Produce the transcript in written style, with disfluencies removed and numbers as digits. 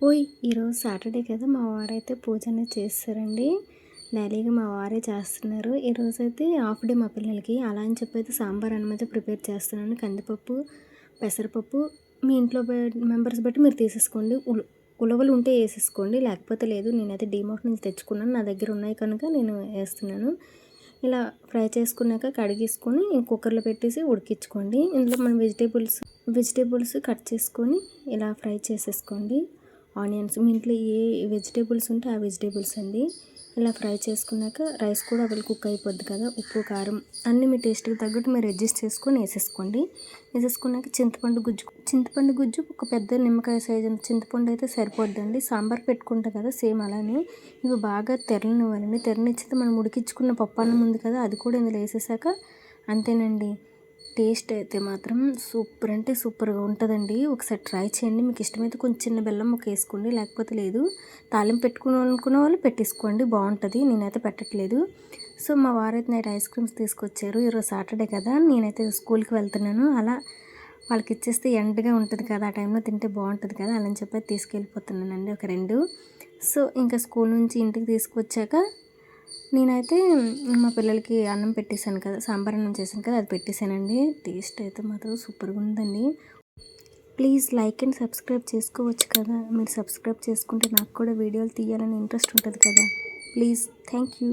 ఓయ్ ఈరోజు సాటర్డే కదా, మా వారైతే పూజ అనేది చేస్తారండి. డైలీగా మా వారే చేస్తున్నారు. ఈరోజైతే హాఫ్ డే మా పిల్లలకి. అలా అని చెప్పైతే సాంబార్ అన్నం అయితే ప్రిపేర్ చేస్తున్నాను. కందిపప్పు, పెసరపప్పు మీ ఇంట్లో మెంబర్స్ బట్టి మీరు తీసేసుకోండి. ఉలవలు ఉంటే వేసేసుకోండి, లేకపోతే లేదు. నేనైతే డీమార్ట్ నుంచి తెచ్చుకున్నాను, నా దగ్గర ఉన్నాయి కనుక నేను వేస్తున్నాను. ఇలా ఫ్రై చేసుకున్నాక కడిగేసుకొని కుక్కర్లో పెట్టేసి ఉడికించుకోండి. ఇందులో మనం వెజిటేబుల్స్ కట్ చేసుకొని ఇలా ఫ్రై చేసేసుకోండి. ఆనియన్స్ మీ ఇంట్లో ఏ వెజిటేబుల్స్ ఉంటే ఆ వెజిటేబుల్స్ అండి. ఇలా ఫ్రై చేసుకున్నాక రైస్ కూడా అవల్ కుక్ అయిపోద్ది కదా. ఉప్పు, కారం అన్నీ మీ టేస్ట్కి తగ్గట్టు మీరు అడ్జస్ట్ చేసుకొని వేసేసుకోండి. వేసేసుకున్నాక చింతపండు గుజ్జు ఒక పెద్ద నిమ్మకాయ సైజు చింతపండు అయితే సరిపోద్దండి. సాంబార్ పెట్టుకుంటాం కదా సేమ్ అలానే ఇవి బాగా తెరలనివ్వాలండి. తెరనిచ్చితే మనం ఉడికించుకున్న పప్పు అన్నం ఉంది కదా, అది కూడా ఇందులో వేసేసాక అంతేనండి. టేస్ట్ అయితే మాత్రం సూపర్ అంటే సూపర్గా ఉంటుందండి. ఒకసారి ట్రై చేయండి. మీకు ఇష్టమైతే కొంచెం చిన్న బెల్లం ముక్క వేసుకోండి, లేకపోతే లేదు. తాలింపు పెట్టుకునే వాళ్ళు పెట్టేసుకోండి, బాగుంటుంది. నేనైతే పెట్టట్లేదు. సో మా వారైతే నైట్ ఐస్ క్రీమ్స్ తీసుకొచ్చారు. ఈరోజు సాటర్డే కదా, నేనైతే స్కూల్కి వెళ్తున్నాను. అలా వాళ్ళకి ఇచ్చేస్తే ఎండగా ఉంటుంది కదా, ఆ టైంలో తింటే బాగుంటుంది కదా, అలా అని చెప్పి తీసుకెళ్ళిపోతున్నానండి ఒక 2. సో ఇంకా స్కూల్ నుంచి ఇంటికి తీసుకొచ్చాక నేనైతే మా పిల్లలకి అన్నం పెట్టేశాను కదా, సాంబార్ అన్నం చేశాను కదా, అది పెట్టేశానండి. టేస్ట్ అయితే మాత్రం సూపర్గా ఉందండి. ప్లీజ్ లైక్ అండ్ సబ్స్క్రైబ్ చేసుకోవచ్చు కదా. మీరు సబ్స్క్రైబ్ చేసుకుంటే నాకు కూడా వీడియోలు తీయాలని ఇంట్రెస్ట్ ఉంటుంది కదా. Please, thank you.